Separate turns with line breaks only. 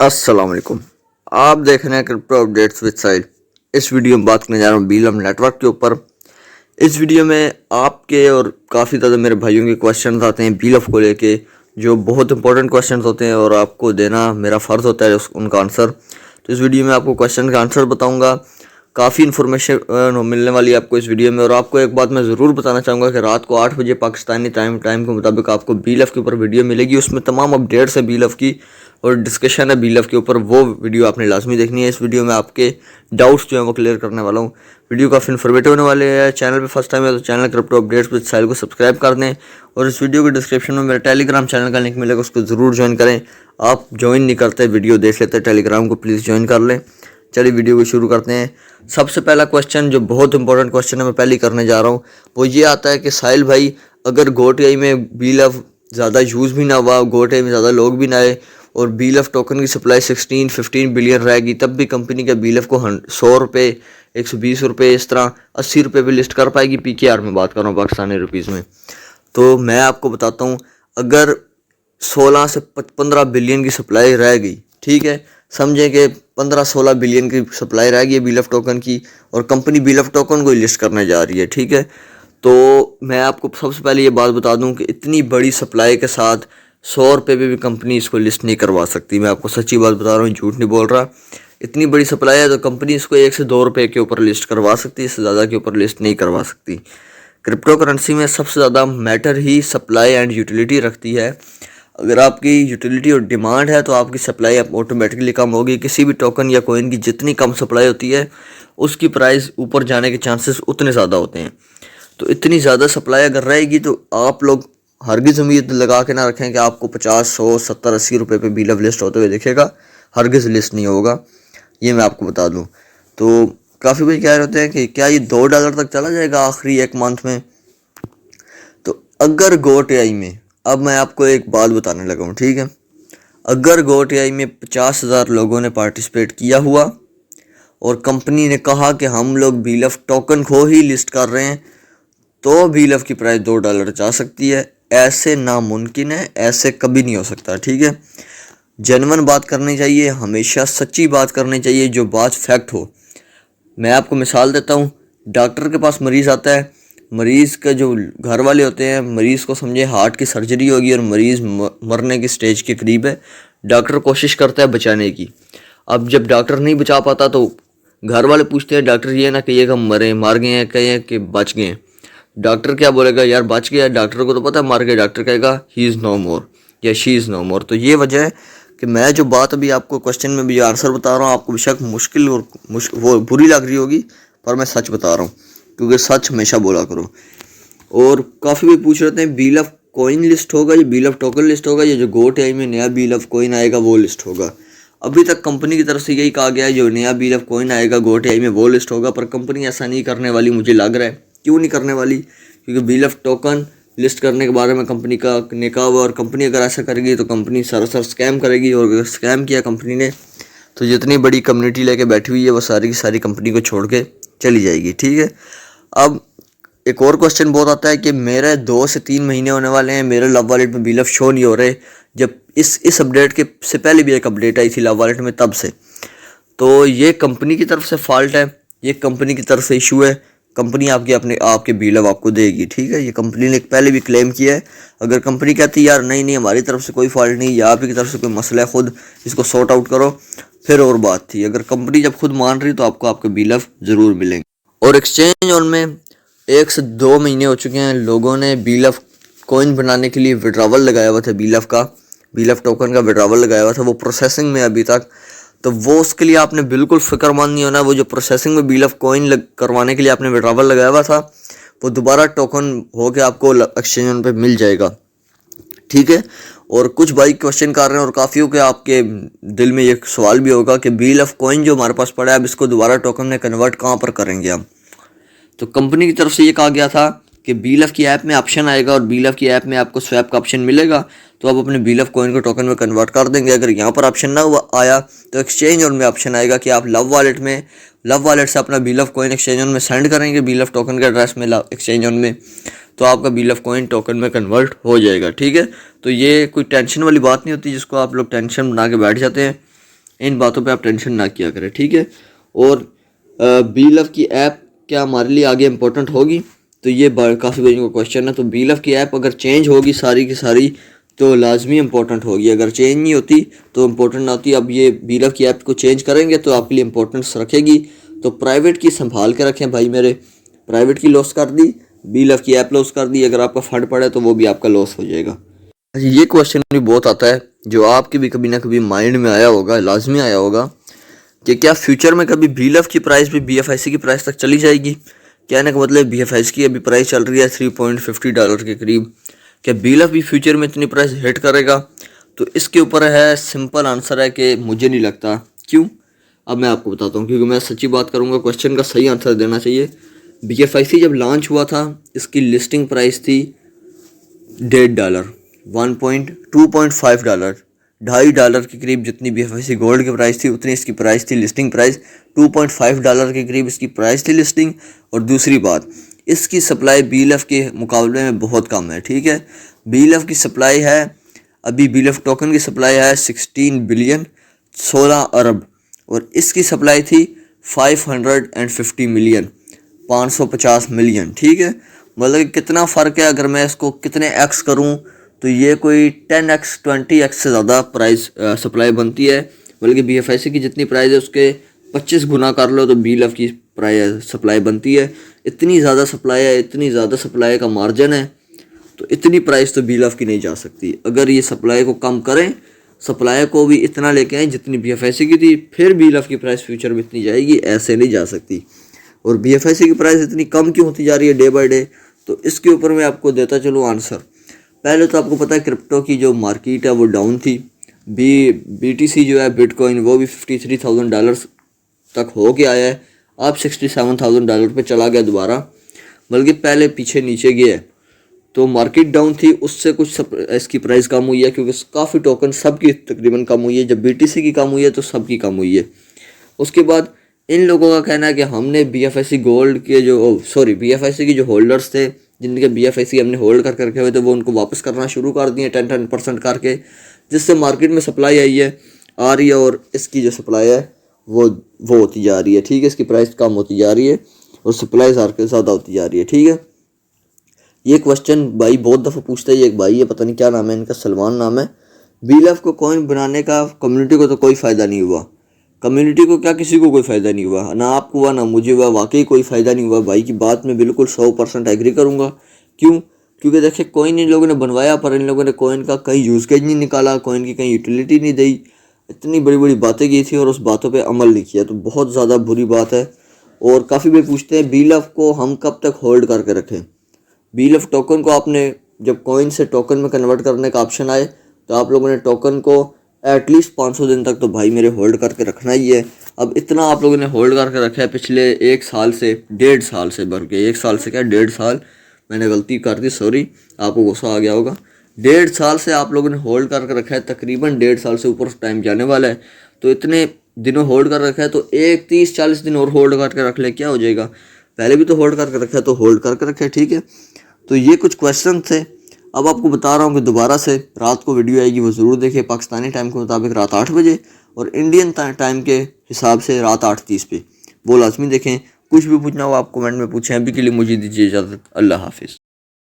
अस्सलाम वालेकुम। आप देख रहे हैं क्रिप्टो अपडेट्स विद साहिल। इस वीडियो में बात करने जा रहा हूँ बीलम नेटवर्क के ऊपर। इस वीडियो में आपके और काफ़ी ज़्यादा मेरे भाइयों के क्वेश्चंस आते हैं बीलफ को लेके, जो बहुत इंपॉर्टेंट क्वेश्चंस होते हैं और आपको देना मेरा फ़र्ज़ होता है उनका आंसर। तो इस वीडियो में आपको क्वेश्चन का आंसर बताऊँगा। काफ़ी इन्फॉर्मेशन मिलने वाली है आपको इस वीडियो में। और आपको एक बात मैं ज़रूर बताना चाहूँगा कि रात को 8 बजे पाकिस्तानी टाइम के मुताबिक आपको बीलफ के ऊपर वीडियो मिलेगी। उसमें तमाम अपडेट्स है बीलफ की और डिस्कशन है बीलफ के ऊपर। वो वीडियो आपने लाजमी देखनी है। इस वीडियो में आपके डाउट्स जो हैं वो क्लियर करने वाला हूँ। वीडियो काफ़ी इन्फॉर्मेटिव होने वाले हैं। चैनल पे फर्स्ट टाइम है तो चैनल क्रिप्टो अपडेट्स विद साहिल को सब्सक्राइब कर दें। और इस वीडियो के डिस्क्रिप्शन में मेरा टेलीग्राम चैनल का लिंक मिलेगा, उसको ज़रूर ज्वाइन करें। आप ज्वाइन नहीं करते, वीडियो देख लेते, टेलीग्राम को प्लीज़ ज्वाइन कर लें। चलिए वीडियो को शुरू करते हैं। सबसे पहला क्वेश्चन जो बहुत इंपॉर्टेंट क्वेश्चन है मैं पहले करने जा रहा हूँ, वो ये आता है कि साहिल भाई, अगर GoTI में बीलफ ज़्यादा यूज़ भी ना हुआ, GoTI में ज़्यादा लोग भी ना आए और बीलफ टोकन की सप्लाई 16-15 बिलियन रहेगी, तब भी कंपनी का बीलफ को 100 रुपये, 120 रुपये, इस तरह 80 रुपये भी लिस्ट कर पाएगी। PKR में बात कर रहा हूँ, पाकिस्तानी रुपीज़ में। तो मैं आपको बताता हूँ, अगर 16 से 15 बिलियन की सप्लाई रह गई, ठीक है, समझें कि 15-16 बिलियन की सप्लाई रह गई है बीलफ टोकन की और कंपनी बीलफ टोकन को ही लिस्ट करने जा रही है, ठीक है। तो मैं आपको सबसे पहले ये बात बता दूं कि इतनी बड़ी सप्लाई के साथ 100 रुपये पे भी कंपनी इसको लिस्ट नहीं करवा सकती। मैं आपको सच्ची बात बता रहा हूँ, झूठ नहीं बोल रहा। इतनी बड़ी सप्लाई है तो कंपनी इसको 1 से 2 रुपये के ऊपर लिस्ट करवा सकती है, इससे ज़्यादा के ऊपर लिस्ट नहीं करवा सकती। क्रिप्टो करेंसी में सबसे ज़्यादा matter he supply and utility रखती है। अगर आपकी यूटिलिटी और डिमांड है तो आपकी सप्लाई ऑटोमेटिकली कम होगी। किसी भी टोकन या कोइन की जितनी कम सप्लाई होती है उसकी प्राइस ऊपर जाने के चांसेस उतने ज़्यादा होते हैं। तो इतनी ज़्यादा सप्लाई अगर रहेगी तो आप लोग हरगिज़ उम्मीद लगा के ना रखें कि आपको 50, 100, 70, 80 रुपये पे बीलफ लिस्ट होते हुए दिखेगा। हरगिज़ लिस्ट नहीं होगा, ये मैं आपको बता दूँ। तो काफ़ी कुछ कह रहे होते हैं कि क्या ये $2 तक चला जाएगा आखिरी 1 मंथ में। तो अगर GoTI में, अब मैं आपको एक बात बताने लगा हूँ, ठीक है, अगर GoTI में 50,000 लोगों ने पार्टिसिपेट किया हुआ और कंपनी ने कहा कि हम लोग बीलफ टोकन को ही लिस्ट कर रहे हैं, तो बीलफ की प्राइस $2 जा सकती है। ऐसे नामुमकिन है, ऐसे कभी नहीं हो सकता, ठीक है। जेन्युइन बात करनी चाहिए, हमेशा सच्ची बात करनी चाहिए, जो बात फैक्ट हो। मैं आपको मिसाल देता हूँ। डॉक्टर के पास मरीज़ आता है, मरीज़ का जो घर वाले होते हैं, मरीज़ को समझे हार्ट की सर्जरी होगी और मरीज़ मरने की स्टेज के करीब है। डॉक्टर कोशिश करता है बचाने की। अब जब डॉक्टर नहीं बचा पाता तो घर वाले पूछते हैं, डॉक्टर ये ना कहिएगा मार गए हैं, कहिए कि बच गए हैं। डॉक्टर क्या बोलेगा, यार बच गया। डॉक्टर को तो पता है मार गया। डॉक्टर कहेगा ही इज़ नो मोर या शी इज़ नो मोर। तो ये वजह है कि मैं जो बात अभी आपको क्वेश्चन में भी आंसर बता रहा हूँ, आपको बेशक मुश्किल और वो बुरी लग रही होगी, पर मैं सच बता रहा हूँ, क्योंकि सच हमेशा बोला करो। और काफ़ी भी पूछ रहे हैं बीलफ कॉइन लिस्ट होगा या बीलफ टोकन लिस्ट होगा, या जो GoTI में नया बीलफ कॉइन आएगा वो लिस्ट होगा। अभी तक कंपनी की तरफ से यही कहा गया है जो नया बीलफ कॉइन आएगा GoTI में वो लिस्ट होगा, पर कंपनी ऐसा नहीं करने वाली मुझे लग रहा है। क्यों नहीं करने वाली? क्योंकि बीलफ टोकन लिस्ट करने के बारे में कंपनी का निकाह हुआ और कंपनी अगर ऐसा करेगी तो कंपनी सरासर स्कैम करेगी। और अगर स्कैम किया कंपनी ने तो जितनी बड़ी कम्युनिटी लेके बैठी हुई है वो सारी की सारी कंपनी को छोड़ के चली जाएगी, ठीक है। अब एक और क्वेश्चन बहुत आता है कि मेरे 2 से 3 महीने होने वाले हैं, मेरे लव वॉलेट में बीलफ शो नहीं हो रहे, जब इस अपडेट के से पहले भी एक अपडेट आई थी लव वॉलेट में तब से। तो ये कंपनी की तरफ से फॉल्ट है, ये कंपनी की तरफ से इशू है। कंपनी आपके बीलफ आपको देगी, ठीक है। ये कंपनी ने पहले भी क्लेम किया है। अगर कंपनी कहती है यार नहीं हमारी तरफ से कोई फॉल्ट नहीं, या आपकी तरफ से कोई मसला है, खुद इसको सॉर्ट आउट करो, फिर और बात थी। अगर कंपनी जब खुद मान रही तो आपको आपके बीलफ ज़रूर मिलेंगे। और एक्सचेंज ऑन में 1 से 2 महीने हो चुके हैं, लोगों ने बीलफ कॉइन बनाने के लिए विड्रावल लगाया हुआ था, बीलफ टोकन का विड्रावल लगाया हुआ था, वो प्रोसेसिंग में अभी तक। तो वो उसके लिए आपने बिल्कुल फिक्रमंद नहीं होना। वो जो प्रोसेसिंग में बीलफ कॉइन करवाने के लिए आपने विड्रावल लगाया हुआ था, वो दोबारा टोकन होके आपको एक्सचेंज ऑन पे मिल जाएगा, ठीक है। और कुछ भाई क्वेश्चन कर रहे हैं और काफ़ी के आपके दिल में ये सवाल भी होगा कि बीलफ कॉइन जो हमारे पास पड़ा है अब इसको दोबारा टोकन में कन्वर्ट कहाँ पर करेंगे हम। तो कंपनी की तरफ से ये कहा गया था कि बीलफ की ऐप में ऑप्शन आएगा और बीलफ की ऐप में आपको स्वैप का ऑप्शन मिलेगा, तो आप अपने बीलफ कॉइन को टोकन में कन्वर्ट कर देंगे। अगर यहाँ पर ऑप्शन ना आया तो एक्सचेंज ऑन में ऑप्शन आएगा कि आप लव वॉलेट से अपना बीलफ कॉइन एक्सचेंज ऑन में सेंड करेंगे बीलफ टोकन के एड्रेस में एक्सचेंज ऑन में, तो आपका बीलफ कॉइन टोकन में कन्वर्ट हो जाएगा, ठीक है। तो ये कोई टेंशन वाली बात नहीं होती जिसको आप लोग टेंशन बना के बैठ जाते हैं। इन बातों पे आप टेंशन ना किया करें, ठीक है। और बी लव की ऐप क्या हमारे लिए आगे इम्पोर्टेंट होगी, तो ये काफ़ी भाइयों का क्वेश्चन है। तो बी लव की ऐप अगर चेंज होगी सारी की सारी तो लाजमी इम्पोर्टेंट होगी, अगर चेंज नहीं होती तो इम्पोर्टेंट ना होती। अब ये बी लव की ऐप को चेंज करेंगे तो आपके लिए इम्पोर्टेंस रखेगी। तो प्राइवेट की संभाल के रखें भाई मेरे, प्राइवेट की लॉस कर दी, बी लव की ऐप लॉस कर दी, अगर आपका फंड पड़े तो वो भी आपका लॉस हो जाएगा। ये क्वेश्चन भी बहुत आता है जो आपके भी कभी ना कभी माइंड में आया होगा, लाजमी आया होगा, कि क्या फ्यूचर में कभी बी लव की प्राइस भी BFIC की प्राइस तक चली जाएगी। कहने का मतलब BFIC की अभी प्राइस चल रही है $3.50 के करीब, क्या बी लव भी फ्यूचर में इतनी प्राइस हिट करेगा। तो इसके ऊपर है सिंपल आंसर है कि मुझे नहीं लगता। क्यों, अब मैं आपको बताता हूँ, क्योंकि मैं सच्ची बात करूँगा, क्वेश्चन का सही आंसर देना चाहिए। BFIC जब लॉन्च हुआ था इसकी लिस्टिंग प्राइस थी $1.5, $2.5, $2.5 के करीब जितनी BFIC गोल्ड की प्राइस थी उतनी इसकी प्राइस थी लिस्टिंग प्राइस, $2.5 के करीब इसकी प्राइस थी लिस्टिंग। और दूसरी बात, इसकी सप्लाई बी लव के मुकाबले में बहुत कम है, ठीक है। बी लव की सप्लाई है, अभी बी लव टोकन की सप्लाई है 16 बिलियन, 16 अरब, और इसकी सप्लाई थी 550 मिलियन, 550 मिलियन, ठीक है। मतलब कि कितना फ़र्क है, अगर मैं इसको कितने एक्स करूं तो ये कोई 10x 20x से ज़्यादा प्राइस सप्लाई बनती है। बल्कि BFIC की जितनी प्राइस है उसके 25 गुना कर लो तो बी लव की प्राइस सप्लाई बनती है। इतनी ज़्यादा सप्लाई है, इतनी ज़्यादा सप्लाई का मार्जिन है, तो इतनी प्राइस तो बी लव की नहीं जा सकती। अगर ये सप्लाई को कम करें, सप्लाई को भी इतना लेके आए जितनी BFIC की थी, फिर बी लव की प्राइस फ्यूचर में इतनी जाएगी, ऐसे नहीं जा सकती। और BFIC की प्राइस इतनी कम क्यों होती जा रही है डे बाय डे, तो इसके ऊपर मैं आपको देता चलूँ आंसर। पहले तो आपको पता है क्रिप्टो की जो मार्केट है वो डाउन थी, BTC जो है बिटकॉइन वो भी $53,000 तक हो के आया है, अब $67,000 पे चला गया दोबारा, बल्कि पहले पीछे नीचे गया है। तो मार्केट डाउन थी, उससे कुछ इसकी प्राइस कम हुई है, क्योंकि काफ़ी टोकन सबकी तकरीबन कम हुई है। जब BTC की कम हुई है तो सबकी कम हुई है। उसके बाद इन लोगों का कहना है कि हमने BFIC गोल्ड के BFIC की जो होल्डर्स थे, जिनके BFIC हमने होल्ड करके रखे हुए थे, वो उनको वापस करना शुरू कर दिए 10% करके, जिससे मार्केट में सप्लाई आ रही है और इसकी जो सप्लाई है वो होती जा रही है, ठीक है। इसकी प्राइस कम होती जा रही है और सप्लाई ज़्यादा होती जा रही है, ठीक है। ये क्वेश्चन भाई बहुत दफ़ा पूछते हैं, ये एक भाई है पता नहीं क्या नाम है इनका, सलमान नाम है। बी लव को कॉइन बनाने का कम्युनिटी को तो कोई फ़ायदा नहीं हुआ, कम्युनिटी को क्या किसी को कोई फ़ायदा नहीं हुआ, ना आपको हुआ ना मुझे हुआ, वाकई कोई फ़ायदा नहीं हुआ। भाई की बात में बिल्कुल 100% एग्री करूँगा। क्यों, क्योंकि देखिए कॉइन इन लोगों ने बनवाया पर इन लोगों ने कॉइन का कहीं यूज़ केज नहीं निकाला, कॉइन की कहीं यूटिलिटी नहीं दी, इतनी बड़ी बड़ी बातें की थी और उस बातों पर अमल नहीं किया, तो बहुत ज़्यादा बुरी बात है। और काफ़ी भाई पूछते हैं बी लव को हम कब तक होल्ड करके रखें। बी लव टोकन को आपने जब कॉइन से टोकन में कन्वर्ट करने का ऑप्शन आए तो आप लोगों ने टोकन को एटलीस्ट 500 दिन तक तो भाई मेरे होल्ड करके रखना ही है। अब इतना आप लोगों ने होल्ड करके रखा है पिछले 1 साल से, 1.5 साल से, भर के 1 साल से क्या 1.5 साल, मैंने गलती कर दी, सॉरी, आपको गुस्सा आ गया होगा। 1.5 साल से आप लोगों ने होल्ड करके रखा है, तकरीबन 1.5 साल से ऊपर टाइम जाने वाला है। तो इतने दिनों होल्ड कर रखा है तो 30-40 दिन और होल्ड करके रख ले, क्या हो जाएगा। पहले भी तो होल्ड करके रखा है तो होल्ड करके रखा है, ठीक है। तो ये कुछ क्वेश्चन थे। अब आपको बता रहा हूँ कि दोबारा से रात को वीडियो आएगी, वो ज़रूर देखिए, पाकिस्तानी टाइम के मुताबिक रात 8 बजे, और इंडियन टाइम के हिसाब से रात 8:30 पे, वो लाजमी देखें। कुछ भी पूछना हो आप कमेंट में पूछें। अभी के लिए मुझे दीजिए इजाज़त, अल्लाह हाफिज़।